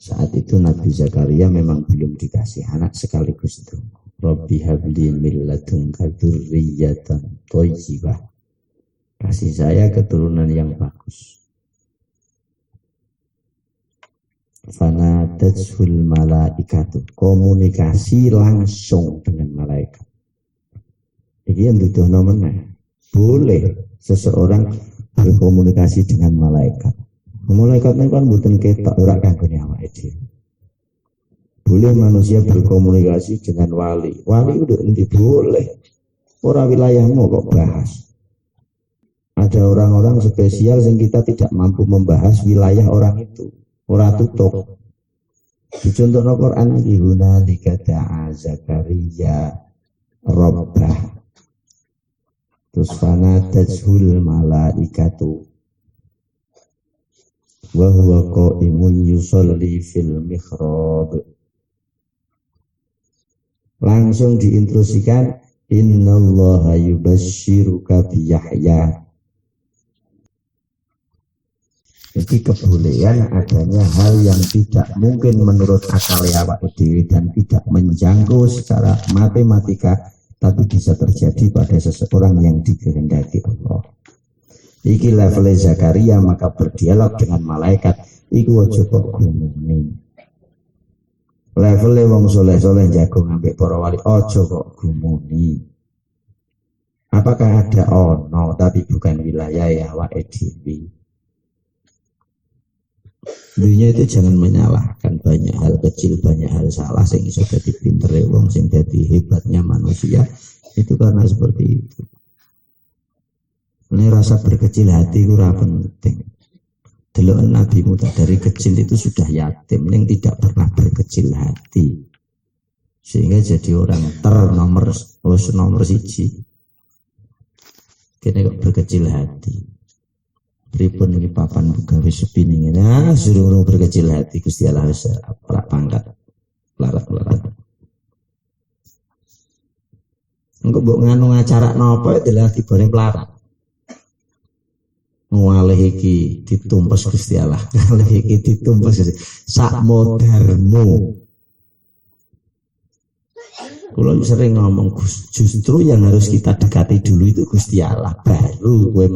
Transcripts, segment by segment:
Saat itu Nabi Zakaria memang belum dikasih anak, sekaligus itu Rabbi habli min ladunka dzurriyyatan thayyibah, kasih saya keturunan yang bagus. Fanadatul malaikatu, komunikasi langsung dengan malaikat. Iki yang duduhno meneh, boleh seseorang berkomunikasi dengan malaikat. Malaikat ini kan mboten ketok, ora kanggone awake dhewe. Boleh manusia berkomunikasi dengan wali. Wali udah nanti boleh. Ora wilayahmu kok bahas. Ada orang-orang spesial yang kita tidak mampu membahas wilayah orang itu. Ora tutup. Dicontohno Quran iki hunalika da'a Zakaria Rabbah. Terus fanadatul malaikatu wa huwa qa'imun yusolli fil mihrab. Langsung diinstruksikan innallaha yubasyshiruka bi Yahya. Jadi kebolehan adanya hal yang tidak mungkin menurut akal awak dhewe dan tidak menjangkau secara matematika, tapi bisa terjadi pada seseorang yang dikehendaki Allah. Iki level Zakaria, maka berdialog dengan malaikat. Iku aja kok gumuni. Level wong soleh-soleh jago ngambek para wali, aja kok gumuni. Apakah ada ono tapi bukan wilayah ya awake dhewe. Dunia itu jangan menyalahkan, banyak hal kecil, banyak hal salah sing iso dadi pintere wong, sing dadi hebatnya manusia itu karena seperti itu. Ini rasa berkecil hati itu penting. Delok Nabi Musa dari kecil itu sudah yatim, yang tidak pernah berkecil hati, sehingga jadi orang nomor siji. Kene kok berkecil hati. Pripun iki papan gawe sepining ngene. Suruh berkecil hati Gusti Allah wis pangkat. Larat-larat. Engko mbok nganu acara napa adalah dibore melarat. Ngalih iki ditumpes Gusti Allah. Ngalih iki ditumpes sak modarmu. Kula sering ngomong justru yang harus kita dekati dulu itu Gusti Allah, baru kowe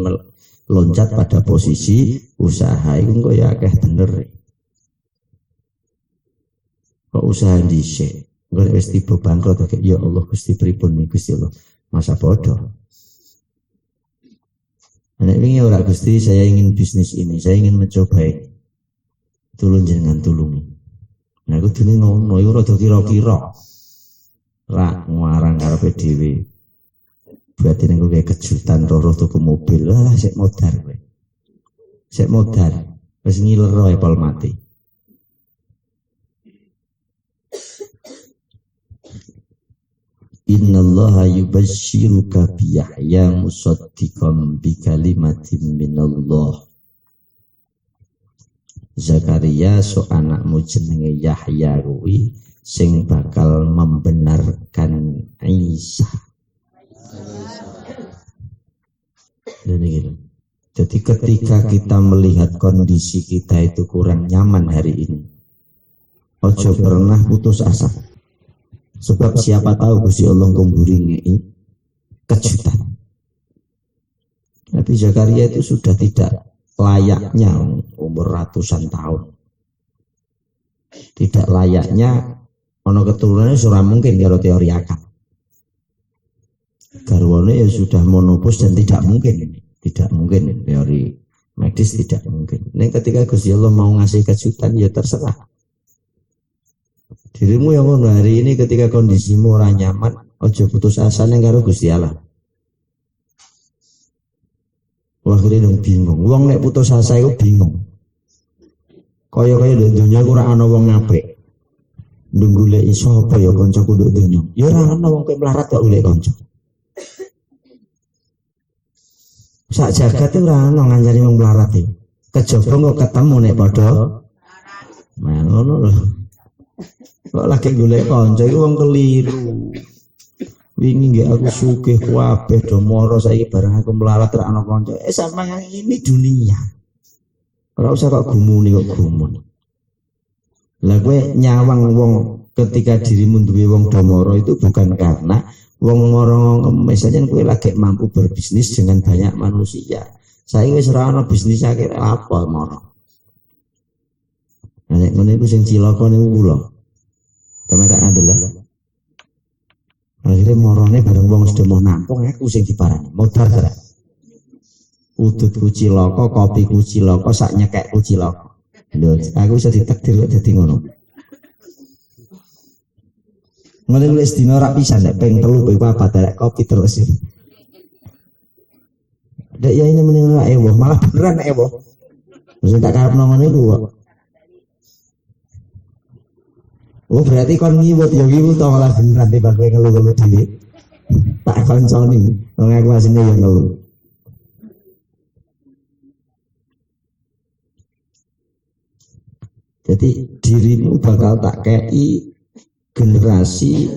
loncat pada posisi usaha itu kok ya akeh bener. Kok usaha dhisik, kok wis tiba bangkrut kok ya Allah Gusti pripun nih Gusti Allah. Masa bodoh. Anak ini ora Gusti, saya ingin bisnis ini, saya ingin mencoba ini. Tulung jenengan tulungi. Nah iku dene ngono, iku rada kira-kira. Ra ngarang karepe dhewe. Berarti nek kowe kejutan roro tuku mobil, lah sik modar kowe. Sik modar, wis ngilero epol mati. Innallaha yubasyshiruka bi Yahya musaddiqan bi kalimatin minallah. Zakaria so anakmu jenenge Yahya kuwi sing bakal membenarkan Isa. Jadi ketika kita melihat kondisi kita itu kurang nyaman hari ini, ojo pernah putus asa. Sebab siapa tahu Gusti Allah nggumburi kejutan. Nabi Zakaria itu sudah tidak layaknya umur ratusan tahun. Tidak layaknya ono keturunannya surah mungkin kalau teori akal. Garwane ya sudah monopus dan tidak mungkin teori medis tidak mungkin. Nah ketika Gusti Allah mau ngasih kejutan ya terserah. Dirimu yang ngono hari ini ketika kondisimu ora nyaman, ojo putus asa nang karo Gusti Allah. Wah kene bingung. Wong nek putus asa iku bingung. Kaya-kaya ndek donya ora ana wong apik. Ndung golek iso apa ya kancaku nduk donya. Ya ora ana wong kowe melarat kok golek kanca. Sak jagat ora ana ngancani wong melarat iki. Kejaba kok ketemu nek padha. Nah ngono lho. Kok lagi golek kanca iku wong keliru. Wingi nggih aku sugih kabeh do moro saiki bareng aku melarat ra ana kanca. Sama ini dunia. Ora usah kok gumuni kok gumun. Lah kowe nyawang wong ketika dirimu duwe wong domoro itu bukan karena wong moro ngemis aja kowe lagi mampu berbisnis dengan banyak manusia. Saya wis ora ana bisnis akeh apa moro. Nek ngene iku sing cilaka niku kula. Sampe tak adalah. Akhirnya morone bareng wong sudah mau nampung aku sing diparani. Modar ora. Udut kuci loko, kopi kuci loko, sak nyekek kuci loko. Lho, aku bisa ditakdir kok dadi ngono. Ngene wis dina ra pisan nek ping 3 ping 4 derek kopi terus. Dek ya ini mending ora ewoh, malah beneran ewoh. Wis tak karepno ngono iku kok. Oh berarti kon ngiwut ya ngiwut to malah beneran tiba kowe ngelu-ngelu dhewe. Tak konconi, wong aku asine yo ngelu. Jadi dirimu bakal tak kei generasi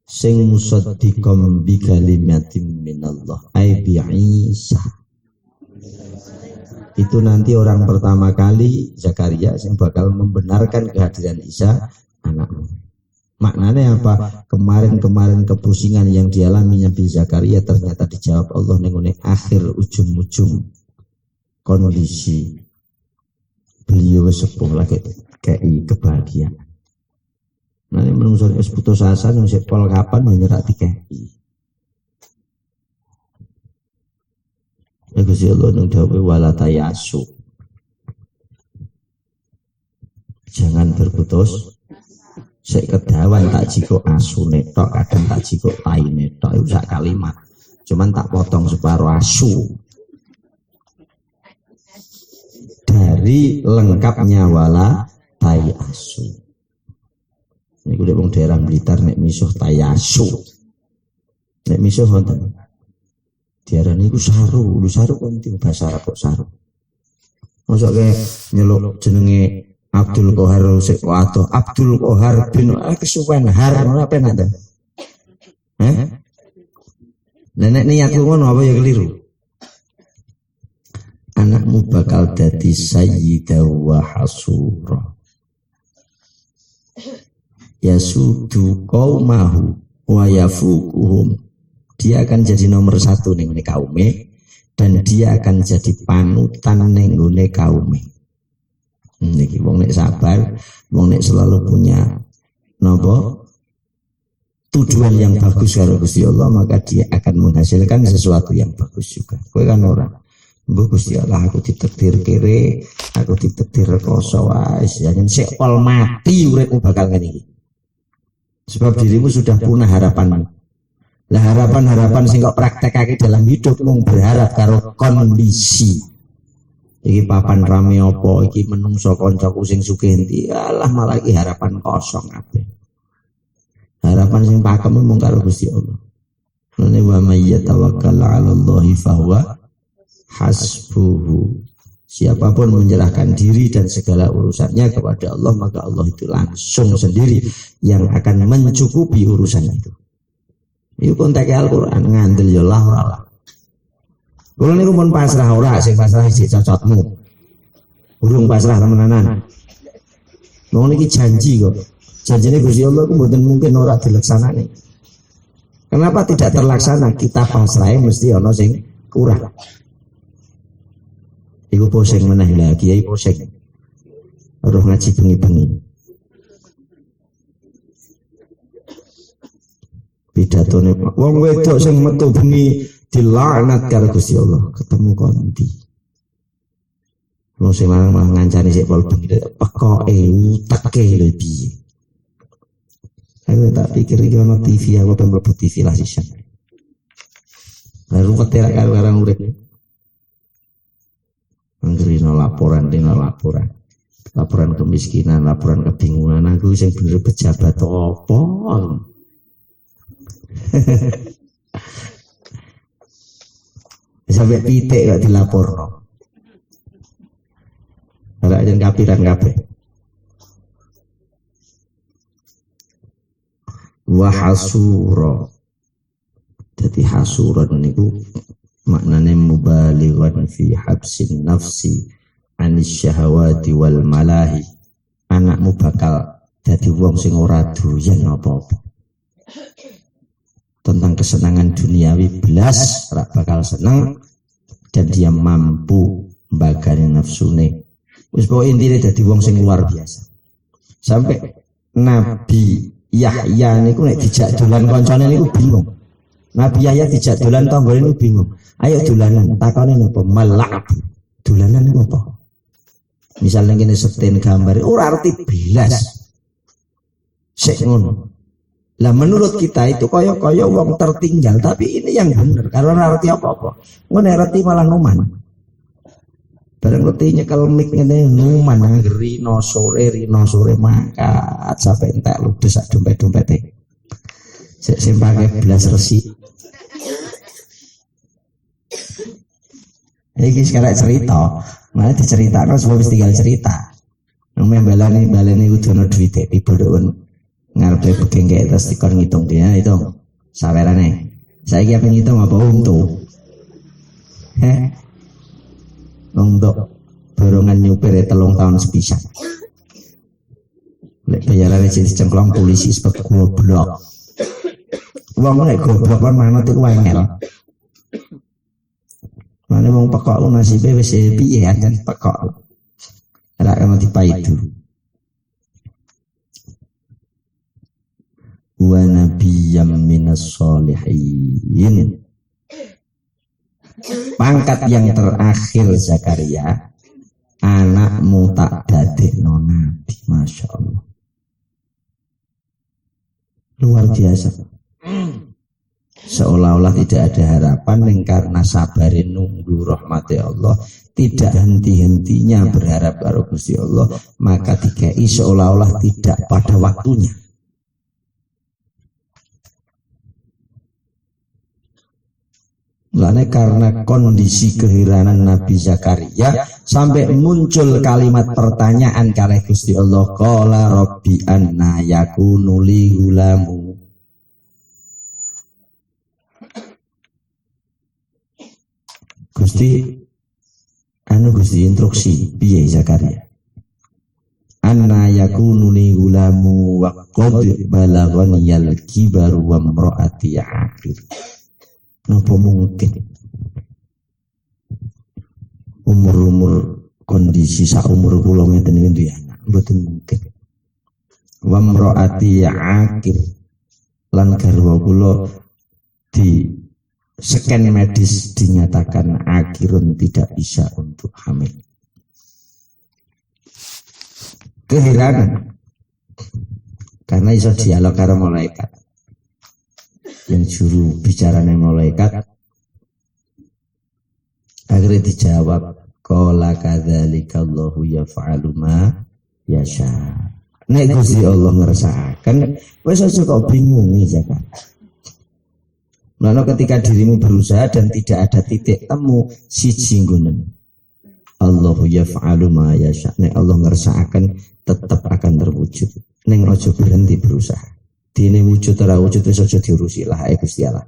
sing musaddiqam bi kalimatin minallah ai bi Isa. Itu nanti orang pertama kali Zakaria sing bakal membenarkan kehadiran Isa anakmu. Maknanya apa? Kemarin kepusingan yang dialami Nabi Zakaria ternyata dijawab Allah ning akhir ujung-ujung kondisi beliau sepuh lagi kayak kebahagiaan. Nah ini menungso es putus asa yang sepol kapan menyerak dikei. Aku sih Allah nung dawe walatayasu. Jangan berputus. Sek kedawan tak jiko asu netok, kadang tak jiko tai netok. Itu sak kalimat. Cuman tak potong separuh asu. Dari lengkapnya wala tai asu. Ini kudu wong daerah Blitar nek misuh tai asu. Nek misuh wonten. Diarani iku saru, lu saru penting bahasa Arab kok saru. Mosok ke nyeluk jenenge Abdul Qahar sik wato Abdul Qahar bin kesuwen har ora penak ta. Nek niatku ngono apa ya keliru. Anakmu bakal dadi sayyidah wa hasura yasudu qaumahu wa yafuquhum. Dia akan jadi nomor 1 ning kaume dan dia akan jadi panutan ning kaume. Niki wong nek sabar, wong nek selalu punya napa tujuan yang bagus karo Gusti Allah, maka dia akan menghasilkan sesuatu yang bagus juga. Kowe kan ora mbok Gusti Allah aku ditakdir kere, aku ditakdir rekoso wis yen sik pol mati uripmu bakal ngene iki. Sebab dirimu sudah punah harapan. Lah harapan-harapan sing kok praktekake dalam hidup mung berharap karo kondisi. Iki papan rame apa, iki menungso kancaku sing sugih endi. Alah malah iki harapan kosong kabeh. Harapan sing pakem mung karo Gusti Allah. Nene wa may yatawakkal 'ala Allahi fahuwa hasbuhu. Siapapun menyerahkan diri dan segala urusannya kepada Allah, maka Allah itu langsung sendiri yang akan mencukupi urusan itu. Itu konteks Al-Quran ngandel ya lah ora lah. Kalau niku pun pasrah ora, sing pasrah sik cocotmu. Urung pasrah temenanan. Wong niki janji kok. Janjine Gusti Allah ku mboten mungkin ora dilaksanani. Kenapa tidak terlaksana? Kita pasrahe mesti ana sing kurang. Iku poseng meneh lah, kiai poseng. Roh ngaji bengi-bengi. Pidatone wong wedok sing metu bengi dilaknat karo Gusti Allah, ketemu kondi. Wong sing lanang malah ngancani sik pol bengi, pekoke uteke lho piye. Aku tak pikir iki ono TV, aku pengen mlebu TV lah sisan. Lalu keterak karo urip. Anggerino laporan kemiskinan, laporan kebingungan. Aku sing bener pejabat apa? Sampai pitik gak dilaporno. Ora jen kapiran kabeh. Wa hasura. Dadi hasuran niku maknane mubalighan fi habsin nafsi anis syahawati wal malahi anakmu bakal jadi wong sing ora doyan apa-apa. Tentang kesenangan duniawi belas ora bakal seneng, dan dia mampu mbagani nafsune. Wis pokoke intine dadi wong sing luar biasa. Sampai Nabi Yahya niku nek dijak dolan kancane niku bingung. Nabi Yahya dijak dolan tanggane niku bingung. Ayo dolanan, takone napa? Malak. Dolanan niku apa? Misalnya ngene setin gambar ora arti belas. Sik ngono. Lah menurut kita itu kaya wong tertinggal, tapi ini yang benar. Kalau arti apa-apa, ngono arti malah numan. Bareng ngerti nyekel mik ngene numan rino sore mangkat sampai entek ludes sak dompet-dompete. Sing pake belas resi. Iki sekarang cerita, malah diceritakno sebab tinggal cerita. Namanya balane udono duwite dibodhon. Ngarepe begengke terus dikon ngitung dia hitung sawerane. Saiki apa ngitung apa untu? Untuk borongan nyupir 3 tahun sepisan. Lek bayarane jadi cengklong polisi seperti goblok. Wong nek goblok kan manut iku angel. Mane wong pekok nasibe wis piye kan pekok. Ora kena dipaidu. Wa nabiyyam minas sholihin. Pangkat yang terakhir Zakaria, anakmu tak dadekno nabi. Masya Allah, luar biasa. Seolah-olah tidak ada harapan, karena sabarin nunggu rahmati Allah, tidak henti-hentinya berharap karo Gusti Allah, maka dikai seolah-olah tidak pada waktunya. Lainnya karena kondisi keheranan Nabi Zakaria sampai muncul kalimat pertanyaan kalih Gusti Allah, qala rabbi anna yakunu li gulamu. Gusti instruksi piye Zakaria? Anna yakunu li gulamu wa qad balaghani al-kibaru wa imraati aqir. Napa mungkin umur kondisi sak umur kula ngeten iki duwe anak, mboten mungkin. Wa imraati aqir, lan garwa kula di scan medis dinyatakan akirun, tidak bisa untuk hamil. Keheranan karena iso dialog karo malaikat. Yang juru bicaranya malaikat akhirnya dijawab, qala kadzalika Allahu yaf'alu ma yasha. Nek Gusti Allah ngersakaken wis aja kok bingung iki Zakar. Lalu ketika dirimu berusaha dan tidak ada titik temu, siji nggonen Allahu yaf'alu ma yasha. Nek Allah ngersakaken tetap akan terwujud. Ning aja berhenti berusaha. Dene wujud ora wujud wis aja diurusi lah Gusti Allah.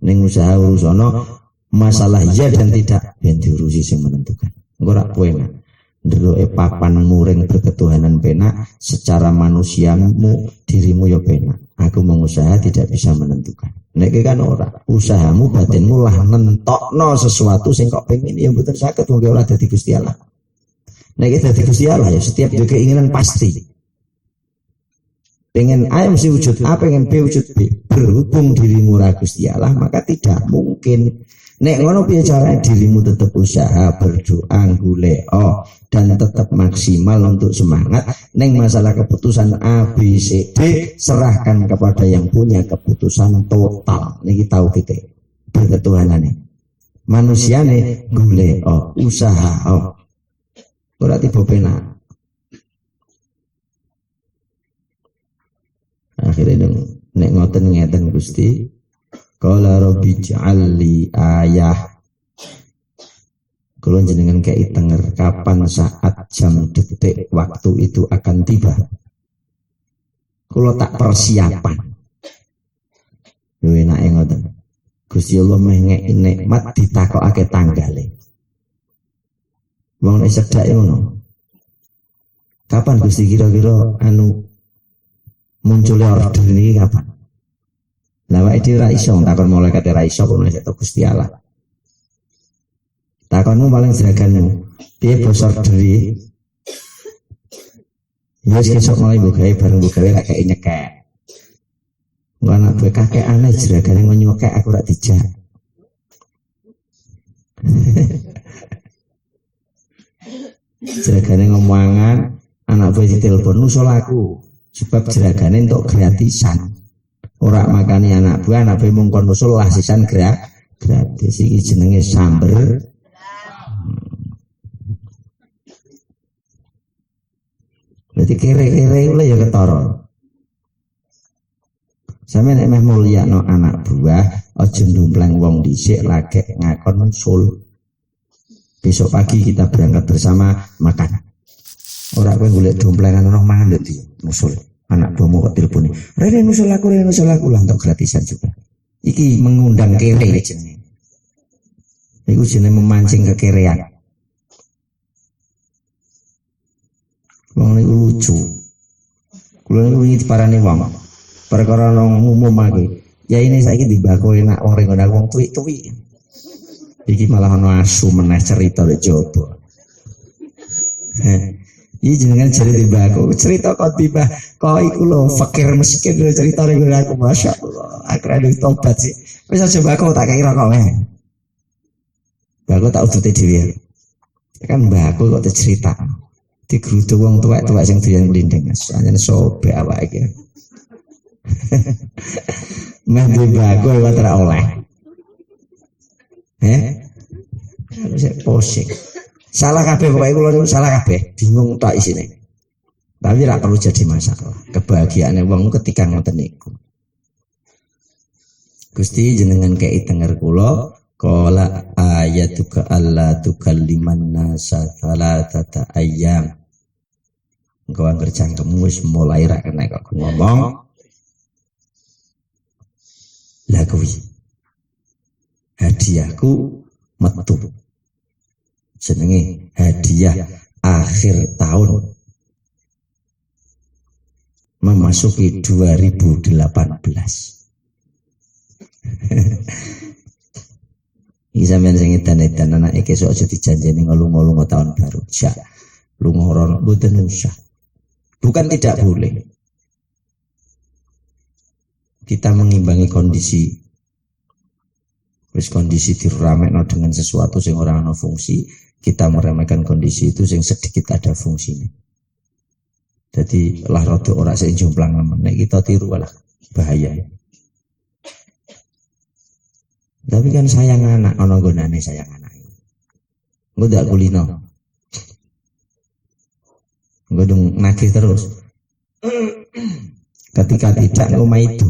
Ning usaha urusono masalah iya dan tidak ben diurusi sing menentukan. Engko ora penak. Ndeloke papan muring berketuhanan penak, secara manusiamu dirimu ya penak. Aku mengusaha tidak bisa menentukan. Nek kan ora, usahamu batinmu lah nentokno sesuatu sing kok pengen ya mboten saged wong ora dadi Gusti Allah. Nek dadi Gusti Allah ya setiap keinginan pasti. Pengen A mesti wujud A, pengen B wujud B. Berhubung dirimu ra Gusti Allah, maka tidak mungkin. Nek ngono piye carane dirimu tetap usaha, berdoa, golek dan tetap maksimal untuk semangat. Neng masalah keputusan A, B, C, D serahkan kepada yang punya keputusan total. Niki tahu kita berketuhanane. Manusiane golek usaha ora tiba penak. Akhirnya nek ngoten ngeten Gusti, qala rabbi ij'alli ayah. Kula jenengan kei tenger kapan saat jam detik waktu itu akan tiba. Kula tak persiapan. Yo enake ngoten. Gusti Allah meh ngeki nikmat ditakokake tanggale. Wong nek sedake ngono. Kapan Gusti kira-kira anu munculnya order ini kapan? Lah wae dhewe ra iso takon malaikat ra iso kok nek Gusti Allah. Takonmu paling seraganmu. Piye bos order iki? Ya wis kesuk mulai mbok gawe bareng mbok gawe kakek nyekek. Engko anak gue kakek aneh jeragane nyekek aku ra dijak. Jeragane ngomongan anak gue ditelepon nusul aku sebab jeragane untuk gratisan. Ora makani anak gue mung kon nusul lah sisan gratis iki jenenge samber. Berarti kere-kere oleh ya ketara. Sampe nek meh mulyakno anak buah aja ndumpleng wong dhisik lagi ngakon nusul. Besok pagi kita berangkat bersama makan. Ora kowe golek domplengan ono mangan lho nusul. Anak buahmu kok teleponi. Rene nusul aku lah untuk gratisan juga. Iki mengundang kere jenenge. Iku jenenge memancing kekerean. Wong niku lucu. Kula niku wingi diparani wong. Perkara nang umum iki. Ya ini saiki dibako enak wong rene wong tuwik-tuwik. Iki malah ono asu meneh cerita lek jowo. Iki jenengan jare tibako cerita kok tiba kok iku lho fakir miskin lho ceritane gue aku masyaallah akhirnya tobat sih wis aja bako tak kira kok wae bako tak udute dhewe kan bako kok cerita digrudu wong tuwek-tuwek sing doyan glindeng anjene sobek awake iki meh bako wae ora oleh harus posing. Salah kabeh pokoke kula niku salah kabeh, bingung tak isine. Tapi ora perlu jadi masalah. Kebahagiaane wong ketika ngoten niku. Gusti jenengan kei denger kula qala ayatuka alla tukalliman nasa salatata ayyam. Engko anggere cangkemmu wis mulai ra kena kok ngomong. Lah kuwi hadiahku metu. Jenenge hadiah akhir tahun memasuki 2018. Iki sampeyan sing edan-edan anake kesuk aja dijanjeni ngelunga-lunga tahun baru. Ya, lunga ora mboten usah. Bukan tidak boleh. Kita mengimbangi kondisi. Wis kondisi diramekno dengan sesuatu sing ora ana fungsi. Kita meremehkan kondisi itu yang sedikit ada fungsinya. Jadi lah rada ora sing jomplang nek kita tiru lah bahaya. Tapi kan sayang anak ana gonane sayang anak. Engko ndak kulino. Engko dong nagih terus. Ketika tidak ngomah itu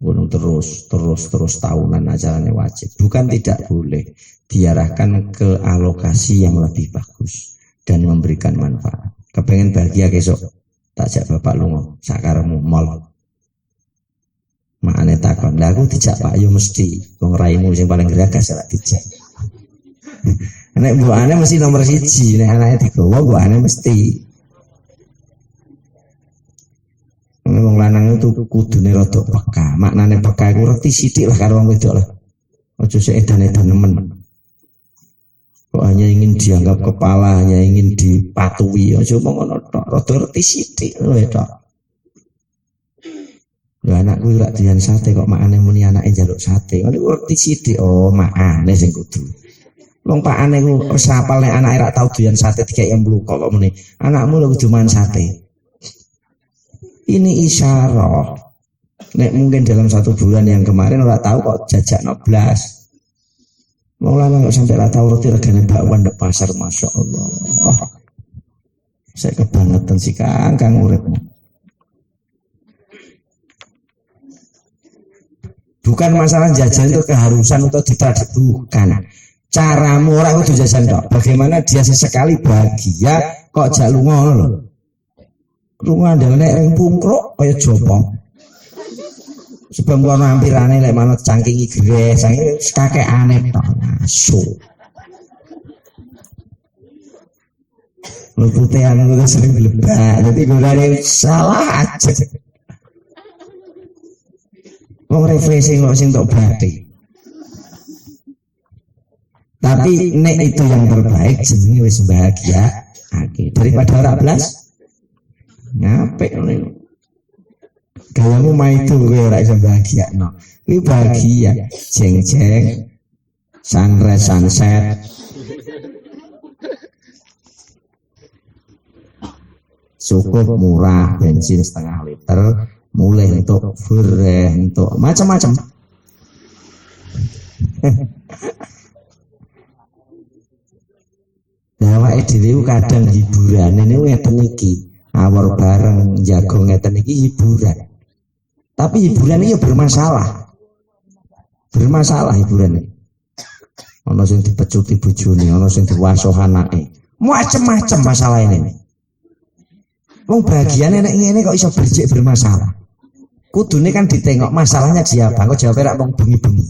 gunung terus tahunan acaranya wajib. Bukan tidak boleh, diarahkan ke alokasi yang lebih bagus dan memberikan manfaat. Kepengen bahagia besok, tak jak bapak lungo, sakaremu mall. Makane takon, lah aku dijak Pak yo mesti wong raimu sing paling geragas ora dijak. Nek mbuane mesti nomor 1, nek anake digawa mbuane mesti. Wong lanang itu kudune rada peka. Maknane peka iku reti sithik lah karo wong wedok lah. Aja sik edan-edan nemen. Kok hanya ingin dianggap kepala, hanya ingin dipatuhi, aja omong ngono tok. Rada reti sithik lho tok. Lha anakku ora doyan sate kok makane muni anake njaluk sate. Ngono reti sithik. Oh, makane sing kudu. Wong pakane ku wis hafal nek anake ra tau doyan sate dikek mluko kok muni. Anakmu lho kudu mangan sate. Ini isyarah. Nek mungkin dalam 1 bulan yang kemarin ora tahu kok jajak 16. Wong lanang kok sampai ora tahu roti regane bakwan di pasar, masyaallah. Saya kebangetan sih Kang uripmu. Bukan masalah jajan itu keharusan atau ditradisi, bukan. Caramu orang itu jajan dok. Bagaimana dia sesekali bahagia kok jak lunga lho. Lunga ndalane ring pungkruk kaya jopo. Sebab kono hampirane lek manut cangkingi gres, kakek aneh tok. Asu. Leputean itu sering lebah. Jadi gue salah aja. Wong refreshing kok sing tok batik. Tapi nek itu yang terbaik jenenge wis bahagia. Daripada ora blas. Ngapik ngene. Gayamu maitu kowe ora iso bahagia no. Kuwi bahagia. Jeng-jeng sunrise sunset. Cukup murah bensin setengah liter. Mulai untuk fureh, untuk macam-macam. Nah, awake dhewe kadang hiburan ini ngeten iki, awor bareng jago ngeten iki hiburan. Tapi hiburan ini bermasalah. Bermasalah hiburan ini. Ana sing dipecuti bojone, ana sing diwaso anake. Macam-macam masalah ini. Wong bagiane nek ngene kok iso berjik bermasalah. Kudune kan ditengok masalahnya siapa, kok jawab rak wong bengi-bengi.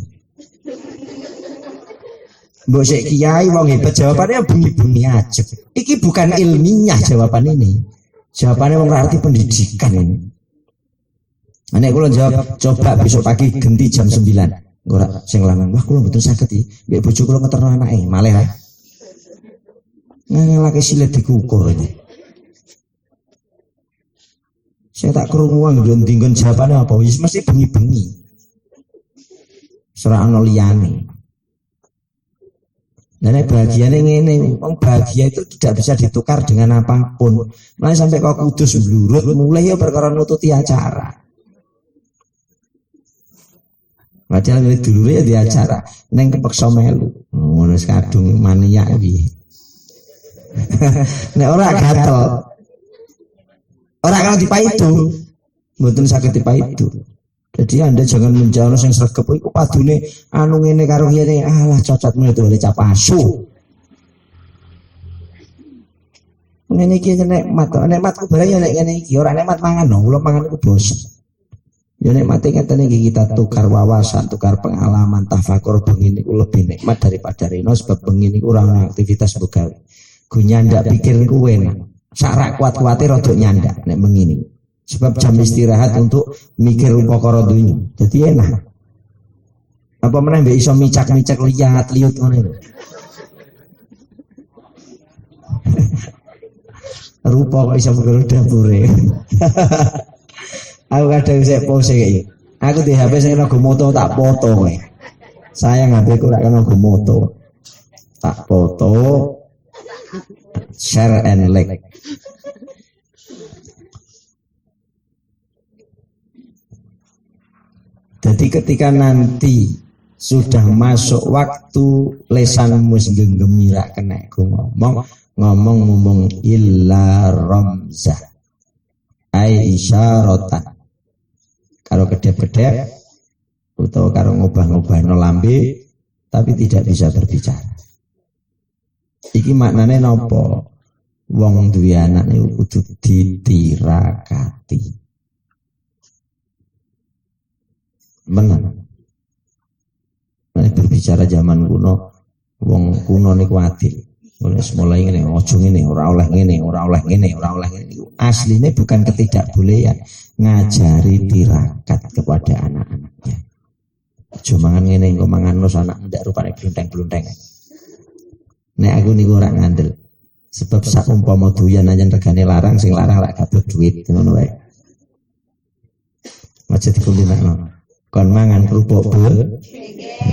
Mbok sik kiai wong hebat jawabannya bengi-bengi aja. Iki bukan ilmiah jawaban ini. Jawabannya wong arti pendidikan ini. Nek kula jawab coba besok pagi ganti jam 9. Ora sing lanang, wah kula mboten saged iki. Mbek bojo kula ngeterno anake, malih ae. Ngelake silet dikukur ini. Saya tak krungu wong ndongkon jawabane apa wis mesti bengi-bengi. Ora ana liyane. Nah, bahagiane ngene, wong bahagia itu tidak bisa ditukar dengan apapun. Mulai sampai kok kudus blurut mulai ya perkara nututi acara. Padahal dulu ya di acara neng kepeksa melu. Ngono kadung maniak piye. Nek ora gatel. Orang kalau dipaitu, mboten saged dipaitu. Jadi Anda jangan menjauh yang sregep iku padune anu ngene karo ngene, alah cocotmu itu oleh capasu. Ngene iki nekmatku barang ya nek ngene iki ora nekmat mangan no, kula mangan iku bosen. Ya nekmate ngeten iki kita tukar wawasan, tukar pengalaman, tafakur bengi niku lebih nikmat daripada reno sebab bengi niku ora ana aktivitas begawe. Ku nyandak pikir niku enak. Sarak kuat-kuate rodok nyandak nek mengini. Sebab jam istirahat untuk mikir perkara dunya. Jadi enak. Apa meneh mbek iso micak-micak liat-liut ngono. Rupa kok iso perkara dapure. Aku kadang sik pose iki. Aku di HP sing nggo moto tak foto kowe. Sayang HP ku ora kena nggo moto. Tak foto. Share and like. Jadi ketika nanti sudah masuk waktu lesanmu genggemi rak kena ngomong illa ramzah ai isyaratan karo kedep-kedep utawa karo ngubah-ngubahno lambe tapi tidak bisa berbicara. Iki maknane napa? Wong duwe anak niku kudu ditirakati. Benar. Nek berbicara zaman kuno, wong kuno niku adil. Wis mulai ngene, ojo ngene, ora oleh ngene, ora oleh ngene, ora oleh ngene. Asline bukan ketidakbolehan, ngajari tirakat kepada anak-anaknya. Ojo mangan ngene, engko mangan nus anak ndak rupane blunteng-blunteng. Nek aku niku ora ngandel. Sebab sak umpama doyan aja regane larang, sing larang lak gabut duit ngono wae. Aja dikulinakno. Kon mangan kerupuk bel.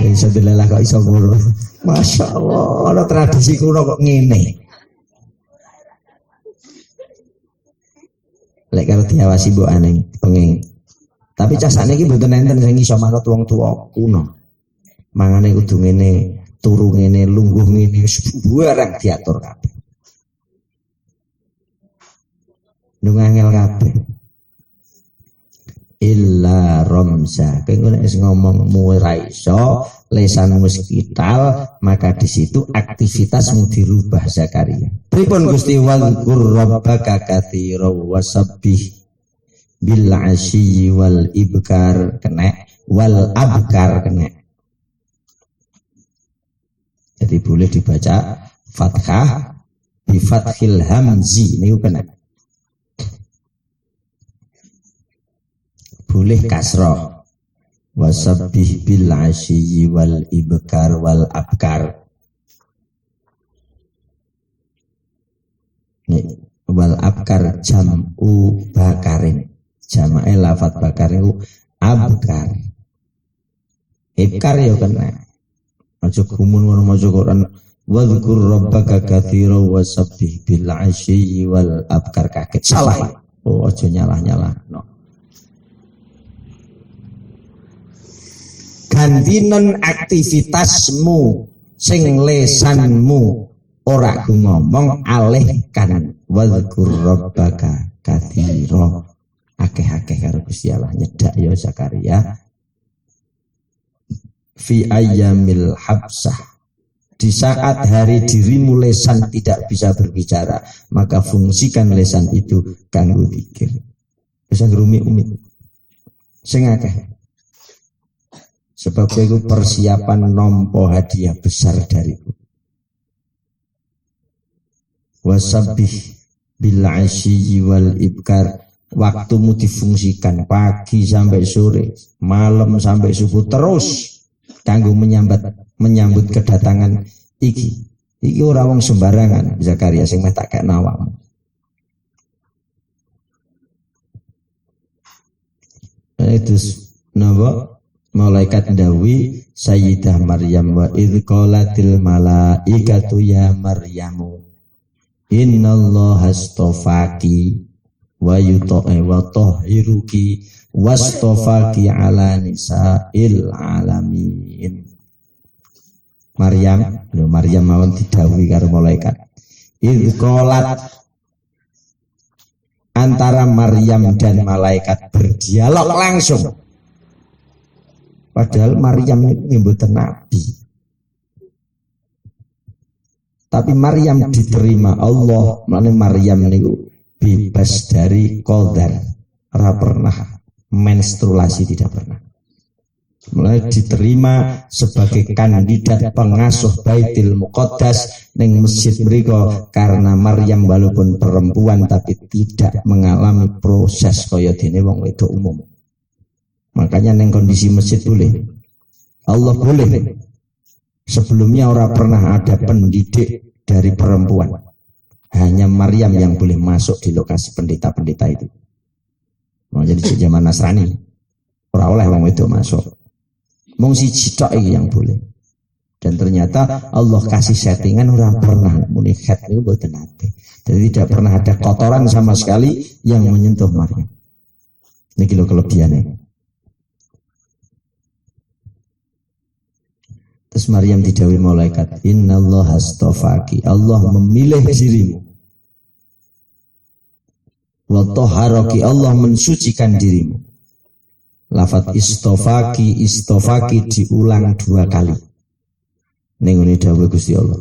Iso dilelah kok iso ngono. Masyaallah, ana tradisi kuno kok ngene. Lek karo diawasi mbok aneh penging. Tapi cah sakniki mboten enten sing iso manut wong tuwa kuno. Mangane kudu ngene, turu ngene, lungguh ngene, sembarang diatur kabeh. Nungangel kabeh. Illa ramza. Kowe nek ngomong ora iso, lesanmu sekital, maka di situ aktivitasmu dirubah Zakaria. Pripun Gusti wazkur rabbaka katsira wasabbih bil asyi wal ibkar kena wal abkar kena. Jadi boleh dibaca fathah bi fathil hamzi niku kena. Boleh kasrah. Wasabbih bil asyi wal ibkar wal abkar. Nih, wal abkar jam'u bakarin. Jamae lafat bakar itu abkar. Ibkar ya kena. Aja gumun ngono maca Quran wa dzkur rabbaka katsira wasabbih bil asyi wal abkar kaget. Salah. Oh aja nyalah-nyalah. No. Ganti non aktivitasmu sing lesanmu ora ngomong alihkan wadhkur rabbaka katsira akeh-akeh karo Gusti Allah nyedak ya Zakaria fi ayyamil habsah di saat hari dirimu lesan tidak bisa berbicara maka fungsikan lesan itu kanggo zikir bisa ngrumi-umi sing akeh. Sebab itu persiapan nompo hadiah besar dariku. Wasabbih bil asyi wal ibkar. Waktumu difungsikan pagi sampai sore, malam sampai subuh terus kanggo menyambut kedatangan iki. Iki ora wong sembarangan Zakaria sing meh tak kena awakmu. Itu napa? Malaikat ndawi Sayyidah Maryam wa idh qalatil malaikatu ya Maryamu innallaha astafaki wa yuta'i wa tahhiruki wastafaki ala nisa'il alamin. Maryam mawon didhawuhi karo malaikat idh qalat antara Maryam dan malaikat berdialog langsung. Padahal Maryam ini mboten nabi. Tapi Maryam diterima Allah, maknanya Maryam niku bebas dari qadar, ora pernah menstruasi, tidak pernah. Mulai diterima sebagai kandidat pengasuh Baitul Muqaddas ning masjid mriku karena Maryam walaupun perempuan tapi tidak mengalami proses kaya dene wong wedok umum. Makanya neng kondisi masjid boleh. Allah boleh. Sebelumnya orang pernah ada pendidik dari perempuan. Hanya Maryam yang boleh masuk di lokasi pendeta-pendeta itu. Mau jadi zaman Nasrani. Orang oleh wong itu masuk. Mung siji tok iki yang boleh. Dan ternyata Allah kasih settingan orang pernah muni khat niku mboten nate. Jadi tidak pernah ada kotoran sama sekali yang menyentuh Maryam. Niki lho kelebihane. Terus Maryam didhawuhi malaikat, innallaha astafaki, Allah memilih dirimu. Wa tahharaki, Allah mensucikan dirimu. Lafaz istofaki diulang 2 kali. Ning ngene dawuh Gusti Allah.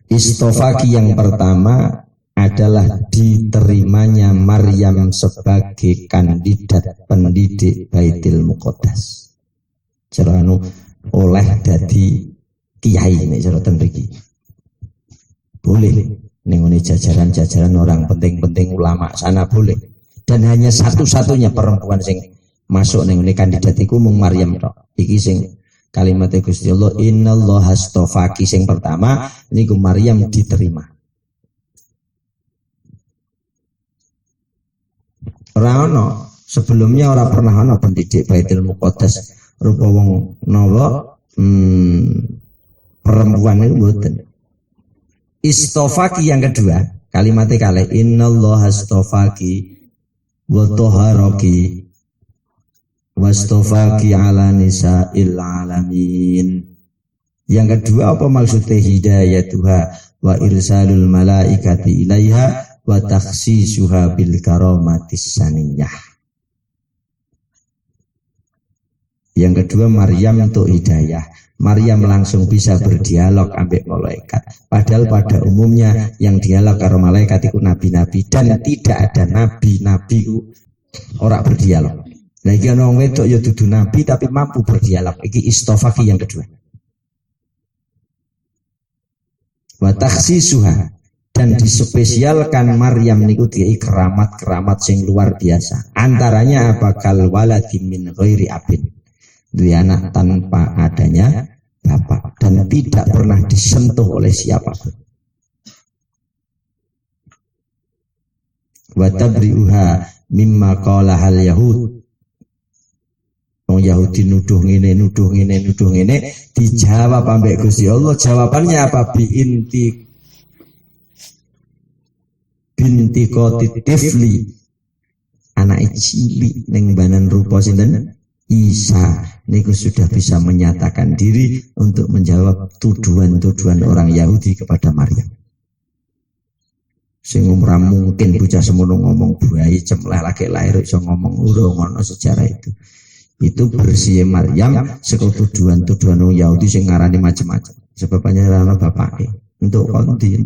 Istofaki yang pertama adalah diterimanya Maryam sebagai kandidat pendidik Baitul Muqaddas. Cara anu oleh dadi kiai nek cara ten mriki. Boleh ning ngene jajaran-jajaran orang penting-penting ulama sana boleh. Dan hanya satu-satunya perempuan sing masuk ning ngene kandidat iku mung Maryam tok. Iki sing kalimat Gusti Allah innallaha astafaki sing pertama niku Maryam diterima. Ora ono sebelumnya ora pernah ono pendidik Baitul Muqaddas rupa wong nawa perempuan itu mboten. Istofaki yang kedua kalimatnya kali innallaha astafaki wa tahharaki wastafaki ala nisa'il alamin. Yang kedua apa maksudnya hidayatuha wa irsalul malaikati ilaiha wa takhsisuha bil karamatis saniyah. Yang kedua Maryam untuk hidayah. Maryam langsung bisa berdialog ambek malaikat. Padahal pada umumnya yang dialog karo malaikat itu nabi-nabi dan tidak ada nabi-nabi ora berdialog. Nah iki ana wong wedok ya dudu nabi tapi mampu berdialog. Iki istofaki yang kedua. wa takhsisuha, dan dispesialkan Maryam niku diai keramat-keramat sing luar biasa. Antaranya apa? Kal waladi min ghairi abin, duwe anak tanpa adanya bapak dan tidak pernah disentuh oleh siapapun. Wa tabri'uha mimma qala hal yahud, wong Yahudi nuduh ngene dijawab ambek Gusti Allah. Jawabannya apa? Binti tifli, anak cilik ning banan rupa sinten Isa niku sudah bisa menyatakan diri untuk menjawab tuduhan-tuduhan orang Yahudi kepada Maryam. Sing ora mungkin bocah semono ngomong buai cemleh lagi lahir iso ngomong urung ngono sejarah itu. Itu bersih Maryam saka tuduhan-tuduhan orang Yahudi sing ngarani macam-macam. Sebabnya ana bapake. Untuk kondi.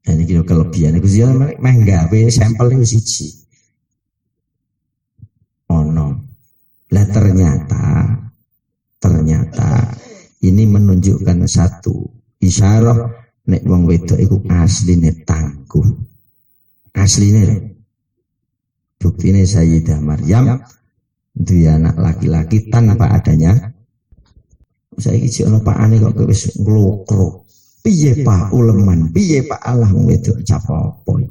Dan ini kelebihan itu sih meh gawe sampel itu siji. Lah ternyata ini menunjukkan satu isyarah nek wong wedok iku asline tangguh. Asline buktine Sayyidah Maryam duwe anak laki-laki tanpa adanya. Saiki jek ono pakane kok wis nglokro. Piye Pak uleman, piye Pak Allah wedok capopo.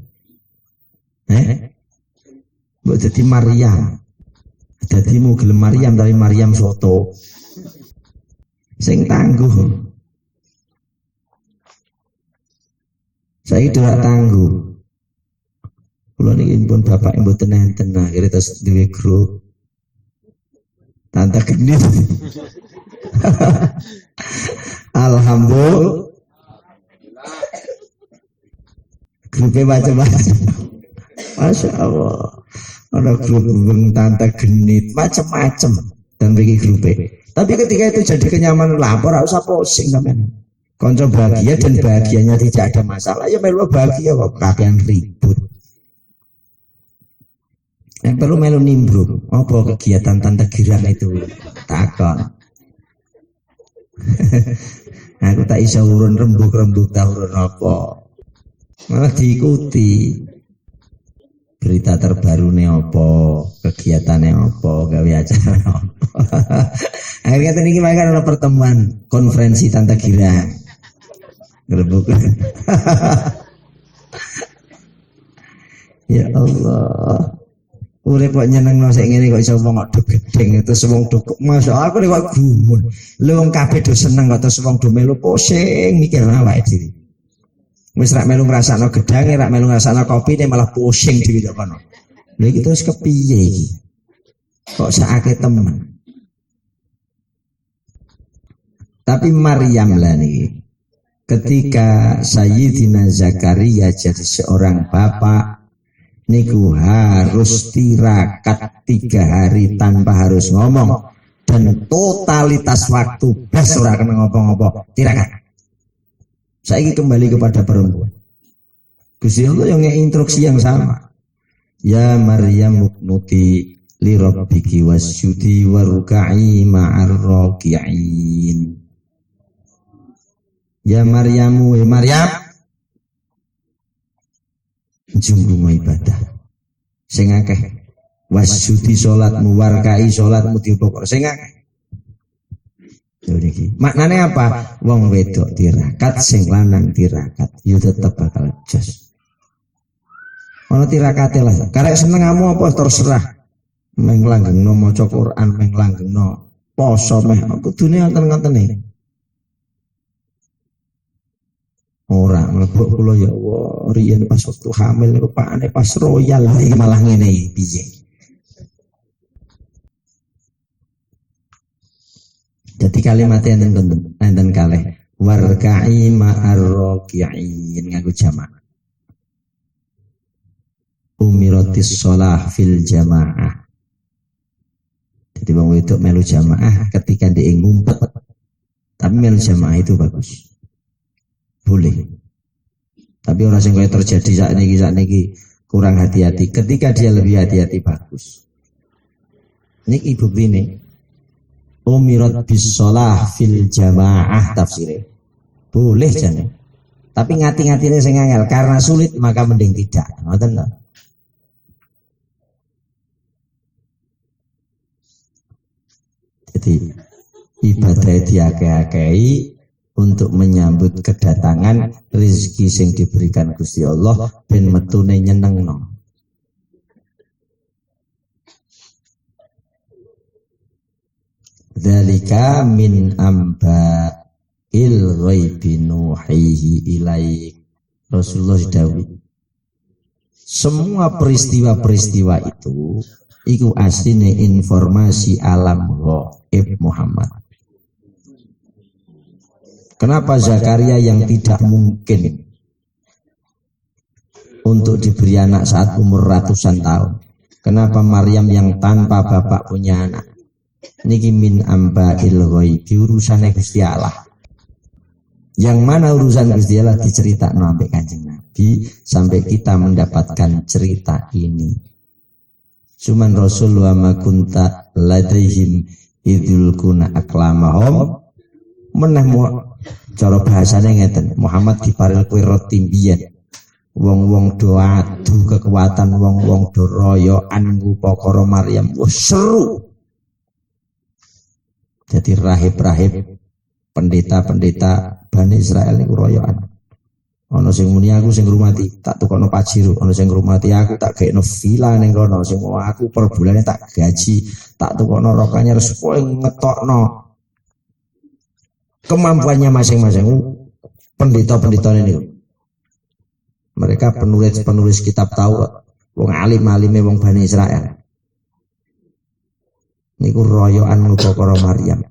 Mbok dadi Maryam. Dadimu gelem Maryam tapi Maryam soto. Sing tangguh. Saya tidak tangguh. Kula niki pun bapak mboten enten akhire terus duwe grup. Tante genit. Alhamdulillah. Grupnya macam-macam. Masya Allah. Ada grup tante genit macam-macam dan bagi grupnya. Tapi ketika itu jadi kenyamanan lapor, harus pusing namanya. Konco bahagia dan bahagianya tidak ada masalah. Ya melu bahagia kok kakean ribut. Yang perlu melu nimbrung. Apa kegiatan tante girang itu? Takon. Aku tak bisa urun rembuk-rembuk tak urun apa. Malah diikuti berita terbaru nih apa, kegiatannya apa, gawe acara apa. Akhirnya tadi kita ada pertemuan konferensi Tante Girang. Gerbuk. Ya Allah. Urip kok nyenengno sik ngene kok iso wong kok gedeng terus wong do masya aku kok gumun. Lho wong kabeh do seneng kok terus wong do melu pusing mikir awake dhewe. Wis rak melu ngrasakno gedange, rak melu ngrasakno kopine malah pusing dhewe kok kono. Lha iki terus kepiye iki? Kok sakake temen. Tapi Maryam lah nih, ketika Sayyidina Zakaria jadi seorang bapak, niku harus tirakat 3 hari tanpa harus ngomong dan totalitas waktu blas ora kena ngopo-ngopo tirakat. Saya kembali kepada perempuan. Gusti Allah yang instruksi yang sama. Ya Maryam muknuti li rabbiki wasjudi waruk'i ma'ar raki'in. Ya Maryamu, ya Maryam, jumbo ibadah. Sing akeh wasjudi salatmu warka'i salatmu dipokok sing akeh. Maknane apa? Wong wedok tirakat, sing lanang tirakat, yo tetep bakal jos. Ono tirakate lah. Karek senengamu apa terserah. Meh langgengno maca Quran, meh langgengno poso, meh kudune wonten-wontene. Ora mlebu kula ya Allah, riyen pas waktu hamil niku pakane pas royal iki malah ngene piye. Jadi kalimatnya enten kalih warka'i ma'ar raki'in nganggo jamak. Umiratis shalah fil jamaah. Jadi wong wedok melu jamaah ketika dia ngumpet. Tapi melu jamaah itu bagus. Boleh. Tapi orang sing kaya terjadi saat niki kurang hati-hati. Ketika dia lebih hati-hati bagus. Niki bukti ini. umirat bis shalah fil jamaah tafsirnya. Boleh jane. Tapi ngati-ngatine sing angel karena sulit maka mending tidak. Ngoten lho. Jadi ibadah diakeh-akehi untuk menyambut kedatangan rezeki sing diberikan Gusti Allah ben metune nyenengno. Dzalika min amba'il ghaibi nuhihi ilaik. Rasulullah dawuh. Semua peristiwa-peristiwa itu asline informasi alam ghaib Muhammad. Kenapa Zakaria yang tidak mungkin untuk diberi anak saat umur ratusan tahun? Kenapa Maryam yang tanpa bapak punya anak? Niki min amba'il ghaib, urusan Gusti Allah. Yang mana urusan Gusti Allah diceritakan sampai Kanjeng Nabi sampai kita mendapatkan cerita ini. Cuman Rasulullah ma kunta ladaihim idzul kuna aklamahum meneh cara bahasane ngeten, Muhammad diparil kowe roti mbiyen. Wong-wong do adu kekuatan, wong-wong do royokan upakara Maryam. Wah seru. Jadi rahib-rahib, pendeta-pendeta Bani Israel niku royokan. Ana sing muni aku sing ngrumati tak tukokno pajero, ana sing ngrumati aku tak gaekno villa ning kono, sing aku per bulane tak gaji, tak tukokno rokane terus kowe ngetokno kemampuannya masing-masing. Pendeta-pendeta niku. Mereka penulis-penulis kitab Taurat, wong alim-alime wong Bani Israel. Niku royokan upakara Maryam.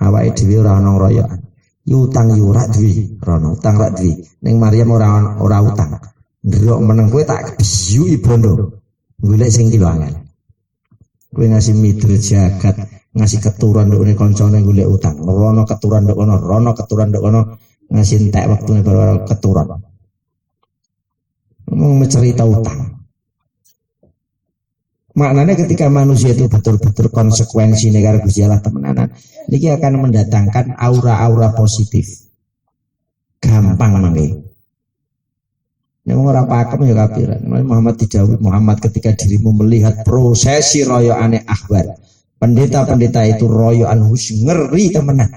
Awake dhewe ora ana royokan. Utang yo ora duwe, rono utang ora duwe. Ning Maryam ora utang. Ndelok meneng kowe tak biyuki bondo. Golek sing kilo angel. Kowe ngasih midre jagat, ngasih keturunan ndukne kancane golek utang. Rono keturunan nduk kono, rono keturunan nduk kono ngasih entek wektune baru keturunan. Ngomong mencerita utang. Maknanya ketika manusia itu betul-betul konsekuensi negara Gusti Allah temenanan, ini akan mendatangkan aura-aura positif. Gampang mangke. Nek ora pakem ya kafiran. Muhammad dijawab, Muhammad ketika dirimu melihat prosesi royoane akhbar. Pendeta-pendeta itu royoan hus ngeri temenan.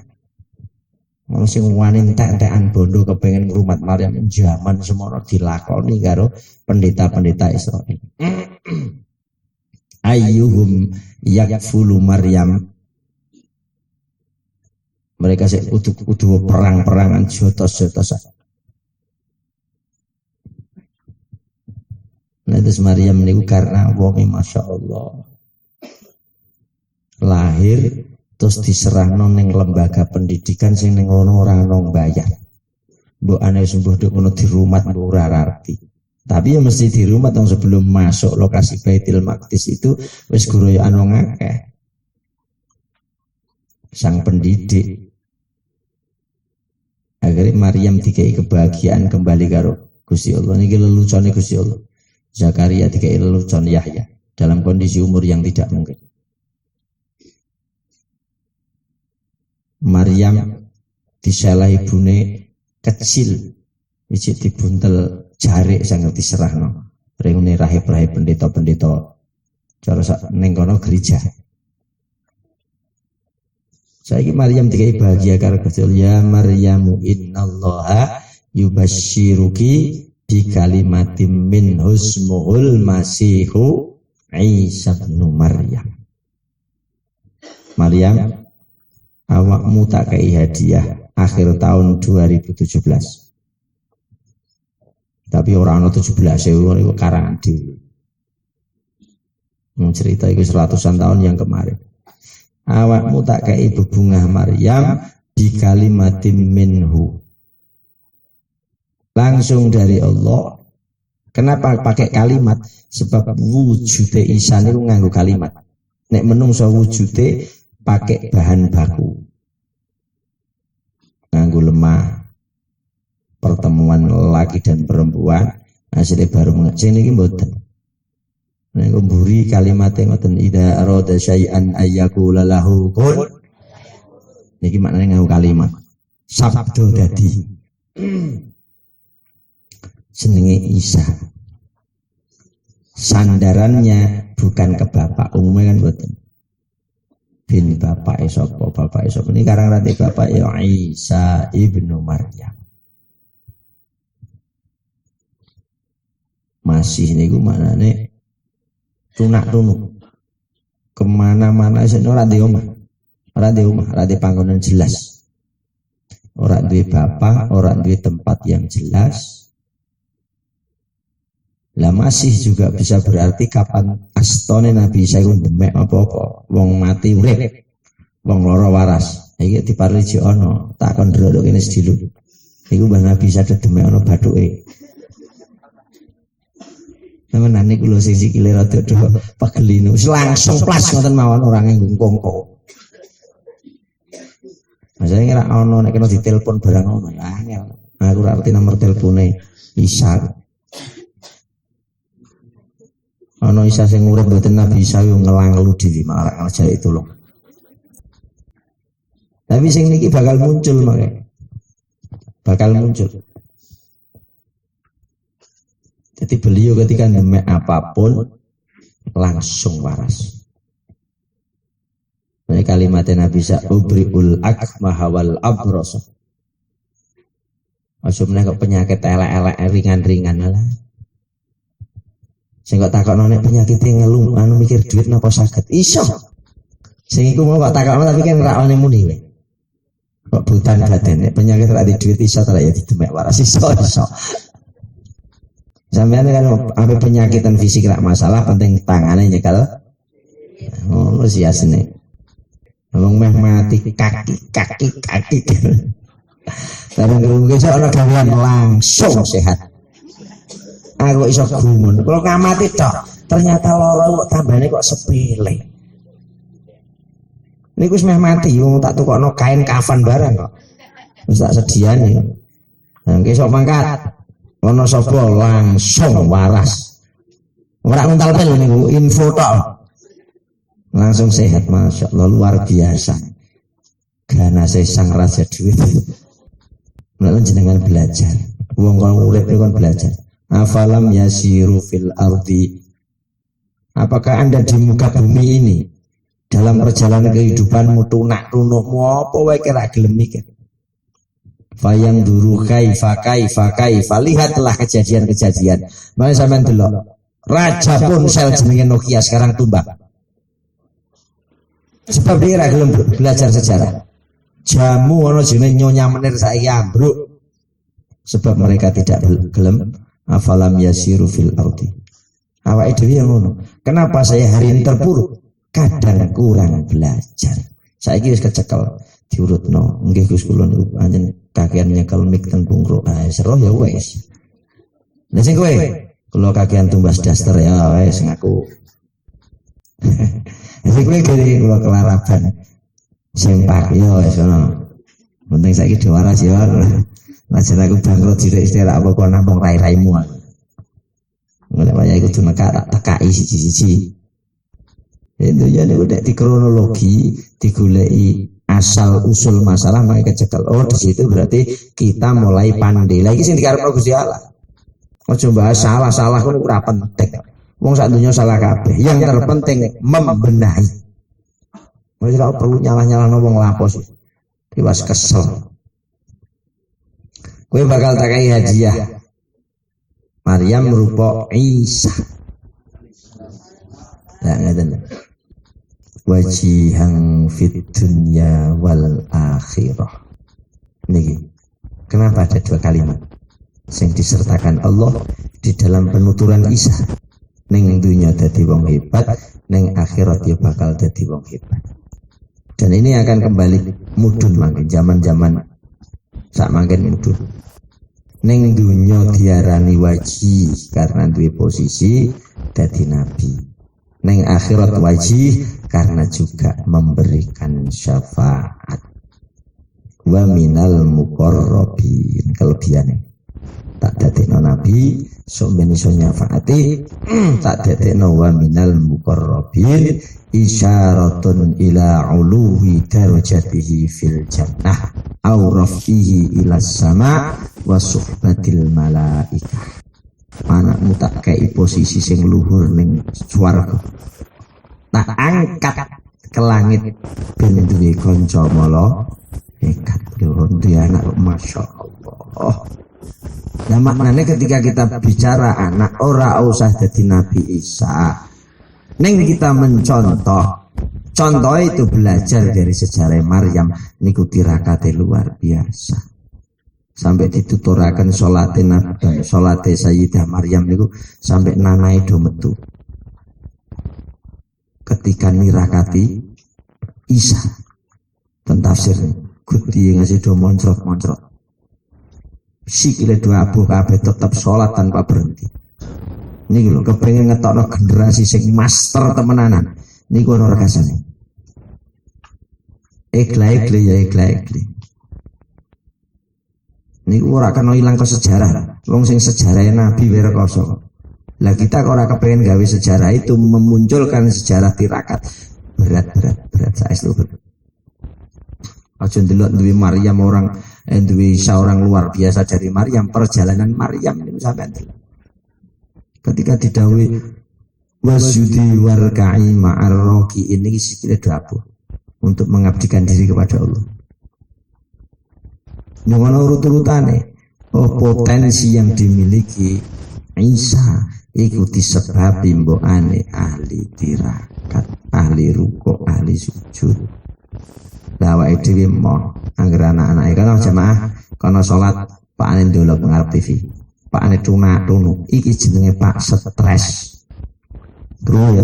Ono sing wani entek-entekan bondo kepengen ngrumat Maryam zaman semono dilakoni karo pendeta-pendeta Israel. Ayyuhum yakfulu Maryam. Mereka sik kudu perang-perangan jotos-jotosan. Nah terus Maryam niku karena wonge Masya Allah lahir terus diserahno ning lembaga pendidikan sing ning ngono ora ono bayar. Mbok ana sembuh dek ngono dirumat mbok ora arti. Tapi ya mesti di rumah dong sebelum masuk lokasi Baitul Maqdis itu wis guroyokan wong akeh. Sang pendidik. Akhirnya Maryam dikai kebahagiaan kembali karo Gusti Allah. Niki lelucone Gusti Allah. Zakaria dikai lelucon Yahya dalam kondisi umur yang tidak mungkin. Maryam disalah ibune kecil. Wis dibuntel jarik sangat diserahno. Reune rahib-rahib pendeta-pendeta cara ning kono gereja. Saiki Maryam dikai bahagia karo Gusti Allah. Ya Maryamu innallaha yubashshiruki bi kalimatin min husmuhul masihu Isa bin Maryam. Maryam, awakmu tak kei hadiah akhir tahun 2017. Tapi orang 17 itu karangan dhewe. Cerita itu seratusan tahun yang kemarin. Awakmu tak kei bebungah Maryam bi kalimatin minhu. Langsung dari Allah. Kenapa pakai kalimat? Sebab wujude Isa niku nganggo kalimat. Nek menungso wujude pakai bahan baku. Nganggo lemah. Pertemuan laki dan perempuan hasilnya baru mengaji ini mboten. Nek mburi kalimatnya ngoten idza arada syai'an ayyaqula lahu kun Niki maknane nganggo kalimat. Sabdo dadi. Jenenge Isa. Sandarannya bukan ke bapak, umumnya kan boten. Bin bapak sapa, bapak sapa. Ini karang rati bapak ya Isa ibnu Maryam. Masih niku maknane tunak-tunuk. Kemana-mana sing ora di omah. Ora di panggonan jelas. Ora duwe bapak, ora duwe tempat yang jelas. Lah masih juga bisa berarti kapan astone Nabi Isa iku demek apa-apa, wong mati urip, wong lara waras. Iki dipariji ana, tak kon ndelok kene sediluk. Iku Mbah Nabi Isa demek ana bathuke. Temenan niku lho sing sikile rada pegel wis langsung plas ngoten mawon orang ngungkongko. Masane ora ana nek kena ditelepon barang ngono ya angel. Aku ora ngerti nomor telepone Isa. Ana Isa sing urip mboten Nabi Isa yo ngelanglu dhewe marang jare tulung. Tapi sing niki bakal muncul makanya. Bakal muncul. Jadi beliau ketika demek apapun langsung waras. Ini kalimatnya Nabi Isa ubriul akmaha wal abroso. Maksudnya kok penyakit elek-elek ringan-ringan lah. Sing kok takokno nek penyakit ngeluh anu mikir duit napa saged iso. Sing iku mau kok takokno tapi kan ora ono muni we. Kok butan badan nek penyakit ora di duit iso ta ya didemek waras iso. Sampeyan kan apa penyakitan fisik rak masalah penting tangane nyekel. Ngono sih asine. Wong meh mati kaki. Bareng ngrungke sok ana gawean langsung sehat. Aku iso gumun. Kalau ngamati tok, ternyata lara kok tambane kok sepele. Niku wis meh mati wong tak tukokno kain kafan barang kok. Wis tak sediani. Nah, besok mangkat. Ono sapa langsung waras. Ora nguntal pel niku info tok. Langsung sehat masyaallah luar biasa. Ganase sang raja duit. Mulane jenengan belajar. Wong kang urip kon belajar. Afalam yasiru fil ardi. Apakah Anda di muka bumi ini dalam perjalanan kehidupanmu tunak-tunukmu apa wae kira gelem mikir. Fayang duru kaifa lihatlah kejadian-kejadian. Mari sampean delok. Raja Ponsel jenenge Nokia sekarang tumbang. Sebab dia ora gelem belajar sejarah. Jamu ana jenenge Nyonya Menir saiki ambruk. Sebab mereka tidak gelem afalam yasiru fil ardi. Awake dhewe yang ngono. Kenapa saya hari ini terpuruk? Kadang kurang belajar. Saiki wis kecekel diurutno. Nggih Gus kula niku pancen kakean nyekel mik ten pungkruk. Ah seroh ya wis. Lah sing kowe kula kakean tumbas daster ya wis ngaku. Sing kowe kene kula kelaraban. Sing pak ya wis ngono. Penting saiki diwaras ya. Lajen aku bangkrut sithik-sithik apa kok nampung rai-raimu. Mulai banyak ikut nekak tak tekai siji-siji. Itu jadi udah di kronologi digulai asal usul masalah mereka kecekel. Oh di situ berarti kita mulai pandai. Lagi sing dikarepno Gusti Allah. Ojo bahas salah-salah kuwi ora penting. Wong sak dunya salah kabeh. Yang terpenting membenahi. Mereka perlu nyalah-nyalahno wong lapos. Tiwas kesel. Kowe bakal takai hadiah. Maryam merupa Isa. Ya ngaten. Wajihang fit dunya wal akhirah. Niki. Kenapa ada dua kalimat yang disertakan Allah di dalam penuturan Isa? Ning dunya dadi wong hebat, ning akhirat ya bakal dadi wong hebat. Dan ini akan kembali mudhun mangke zaman-zaman sak mangken mudhun. Ning dunya diarani wajih karena duwe posisi dadi nabi. Ning akhirat wajih karena juga memberikan syafaat. Wa minal muqarrabin, kelebihane. tak dadekno nabi sok ben iso nyafaati tak dadekno wa minal muqarrabin isyaratun ila uluwi darajatihi fil jannah au rafihi ila sama wa suhbatil malaikah. Anakmu tak kei posisi sing luhur ning swarga, tak angkat ke langit ben duwe kanca mala hebat lho duwe anak masya Allah. Nah maknanya ketika kita bicara anak ora usah jadi Nabi Isa. Neng kita mencontoh, contoh itu belajar dari sejarah Maryam niku tirakate luar biasa. Sampai dituturaken salate Nabi, salate Sayyidah Maryam niku sampai nanai do metu. Ketika nirakati Isa, tentafsir Gusti ngasih do moncrot-moncrot. Sikile dua abuh kabeh tetap sholat tanpa berhenti. Niki lho kepengin ngetokno generasi sing master temenanan. Niku ono rekasane. Ikhla-ikhli ya ikhla-ikhli. Niku ora kena ilang ke sejarah. Wong sing sejarah Nabi wae rekoso. Lah kita kok ora kepengin gawe sejarah itu memunculkan sejarah tirakat. Berat saestu. Aja ndelok duwe Maryam orang duwe Isa orang luar biasa dari Maryam, perjalanan Maryam niku sampean delok. Ketika didhawuhi wasyudi warka'i ma'ar roki ini sikile dapur untuk mengabdikan diri kepada Allah. Dengan urut-urutane potensi yang dimiliki Isa ikuti sebab imbokane ahli tirakat, ahli ruko, ahli sujud. Lawake dhewe mau angger anak-anake kana jamaah kana salat Pak Ane ndelok ngarep TV. Pak Ane tunu iki jenenge Pak stres. Bro ya.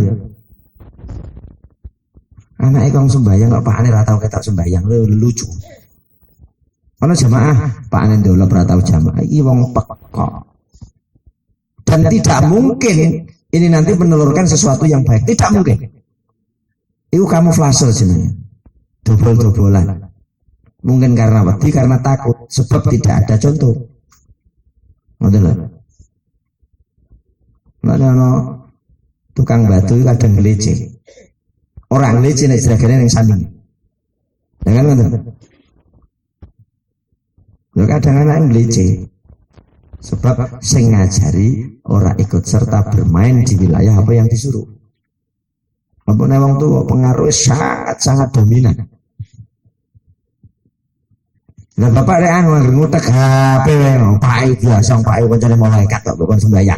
Anake kok sembayang kok Pak Ane ra tau ketok sembayang lucu. Ana jamaah Pak Ane ndelok ra tau jamaah iki wong pekok. Dan tidak mungkin ini nanti menelurkan sesuatu yang baik. Tidak mungkin. Itu kamuflase jenenge. Dobol-dobolan. Mungkin karena wedi, karena takut, sebab tidak ada contoh. Ngoten lho. Ana tukang batu kadang ngeleceh. Orang ngeleceh nek jeragane ning samping. Ya kan ngoten. Lho kadang anak ngeleceh. Sebab sing ngajari ora ikut serta bermain di wilayah apa yang disuruh. Apa nek wong tuwa pengaruh sangat dominan. Nah bapak rek anu ngutek HP wae pai biasa pai kancane malaikat kok bukan sembahyang.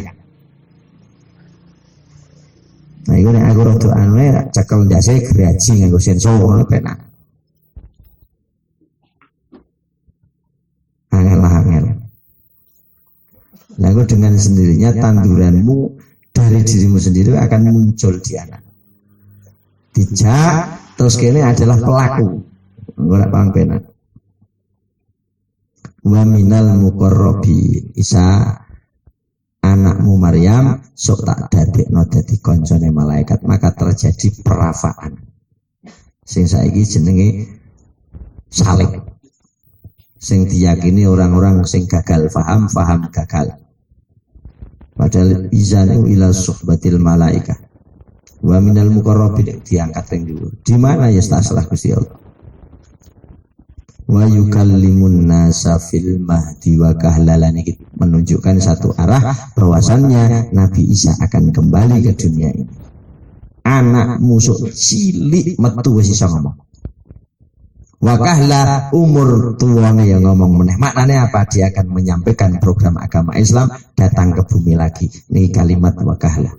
Nah iku nek aku rada anu cekel ndase graji nganggo sensor ngono penak. Angel. Lalu dengan sendirinya tanduranmu dari dirimu sendiri akan muncul di anak. Dijak terus kene adalah pelaku. Ora paham penak. Wa minal muqarrabin Isa anakmu Maryam sok tak dadekno dadi kancane malaikat maka terjadi perafaan. Sing saiki jenenge salib. Sing diyakini orang-orang sing gagal faham gagal. Padahal izanu ila suhbatil malaikah. Wa minal muqarrabin diangkat ning dhuwur. Di mana ya salah Gusti Allah. Wa yukallimun nasa fil mahdi wa kahlalan ini menunjukkan satu arah bahwasannya Nabi Isa akan kembali ke dunia ini. Anak musuh cilik metu wis iso ngomong. Wa kahla umur tuane yang ngomong meneh. Maknanya apa? Dia akan menyampaikan program agama Islam datang ke bumi lagi. Ini kalimat wa kahla.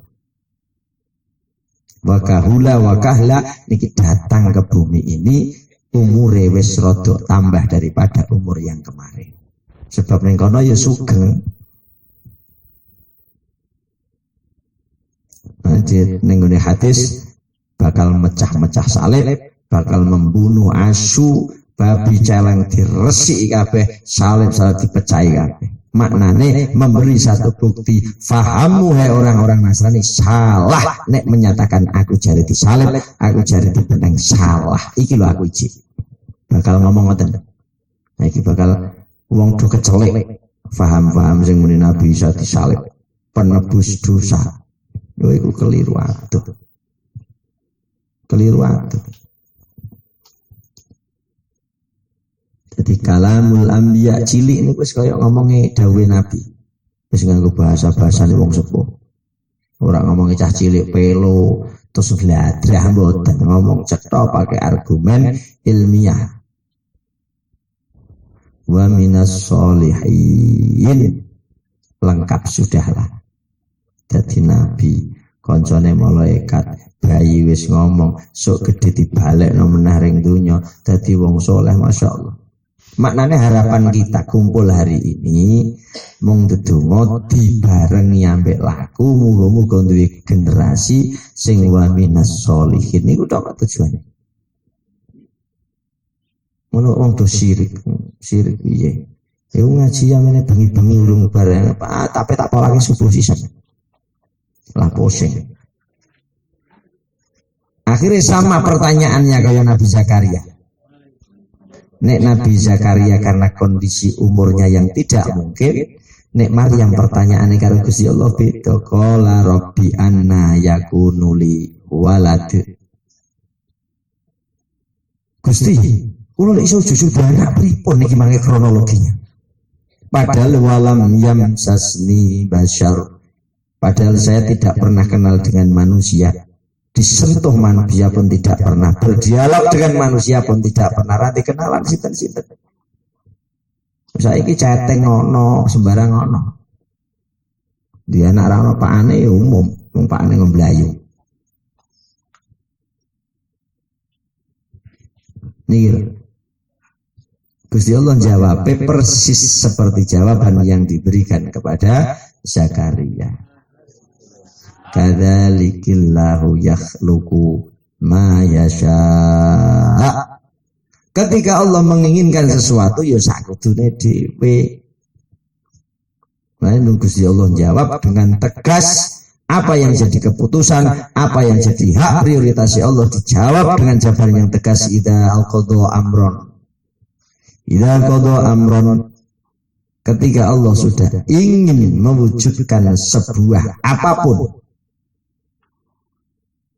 Wa kahula wa kahla niki datang ke bumi ini umure wis rada tambah daripada umur yang kemarin. Sebab ning kono ya sugeng. Nanti ning hadis bakal mecah-mecah salib, bakal membunuh asu, babi celeng diresiki kabeh, salib dipecahi kabeh. Maknane memberi satu bukti fahammu hai orang-orang Nasrani salah nek menyatakan aku jari disalib, aku jari dibeneng salah. Iki lho aku iki. Bakal ngomong ngoten. Nah iki bakal wong do kecelek. Faham-faham sing muni Nabi Isa disalib penebus dosa. Lho iku keliru aduh. Keliru aduh. Jadi kalamul anbiya cilik niku wis kaya ngomongi dawuhe Nabi. Wis nganggo bahasa-bahasane wong sepuh. Ora ngomongi cah cilik pelo terus gladrah mboten, ngomong cetha pakai argumen ilmiah. Wa minas sholihin lengkap sudahlah. Jadi Nabi koncone malaikat bayi wis ngomong sok gede dibalekno menah ring donya dadi wong saleh masyaallah. Maknanya harapan kita kumpul hari ini mung ndedonga dibarengi ambek laku muga-muga duwe generasi sing wa minas sholihin niku tok tujuane. Ngono wong do sirik piye? Ya ngaji amene bengi-bengi urung bareng tapi tak polake subuh sisan. Lah pusing. Akhirnya sama pertanyaannya kayak Nabi Zakaria. Nek Nabi Zakaria karena kondisi umurnya yang tidak mungkin, nek Maryam pertanyaannya karena Gusti Allah beda. Qala rabbi anna yakunu li walad. Gusti, kula nek iso jujur anak pripun niki mangke kronologinya. Padahal walam yamsasni bashar. Padahal saya tidak pernah kenal dengan manusia. Disentuh manusia pun tidak pernah, berdialog dengan manusia pun tidak pernah, rati kenalan sinten-sinten. Saiki chatting ngono, sembarang ngono. Dia anak ra ono pakane ya umum, wong pakane ngemblayu. Niki Gusti Allah jawab persis seperti jawaban yang diberikan kepada Zakaria. Kadzalikillahu yakhluqu ma yasha. Ketika Allah menginginkan sesuatu ya sakudune dhewe. Lalu Gusti Allah jawab dengan tegas apa yang jadi keputusan, apa yang jadi hak prioritas Allah dijawab dengan jawaban yang tegas. Idza al-qadha amron. Idza al-qadha amron. Ketika Allah sudah ingin mewujudkan sebuah apapun.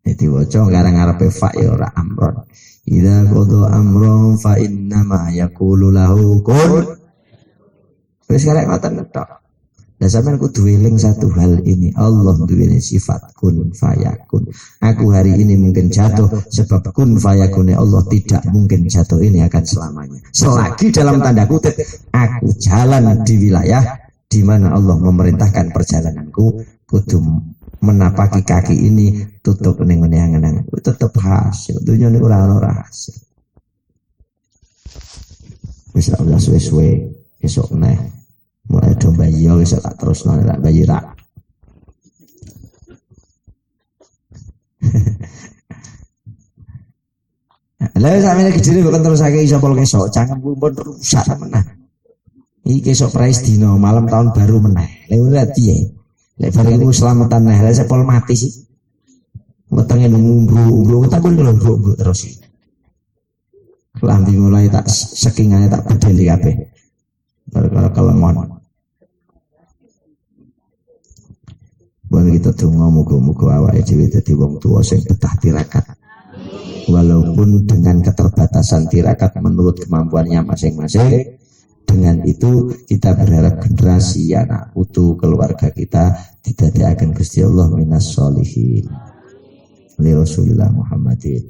Jadi wajah ngarang-ngarepe fa ya ora amron. Idza qada amron fa inna ma yaqulu lahu kun. Wis karek ngoten tok. Lah sampean kudu eling satu hal ini, Allah duwe sifat kun fayakun. Aku hari ini mungkin jatuh sebab kun fayakune Allah tidak mungkin jatuh ini akan selamanya. Selagi dalam tanda kutip aku jalan di wilayah di mana Allah memerintahkan perjalananku kudu menapaki kaki ini tutup ning ngene-ngene tetep hasil dunia ini ora ono hasil. Wis ra usah suwe-suwe esuk neh mulai do bayi wis tak terusno nek bayi ra. Lah sampeyan gedine kok terusake iso pol kesok cangkem pun rusak meneh. Iki kesok praise dino malam tahun baru meneh. Lha ora piye? Lek bareng iku selamatan nah, lha sepol mati sih. Wetenge ngumbruk-umbruk tak kuwi ngelombruk terus. Lambi mulai tak sekingane tak bedeli kabeh. Gara-gara kelemon. Bon kita donga muga-muga awake dhewe dadi wong tuwa sing betah tirakat. Walaupun dengan keterbatasan tirakat menurut kemampuannya masing-masing. Dengan itu kita berharap generasi anak putu keluarga kita didadekaken Gusti Allah minas sholihin. Li Rasulillah Muhammadin.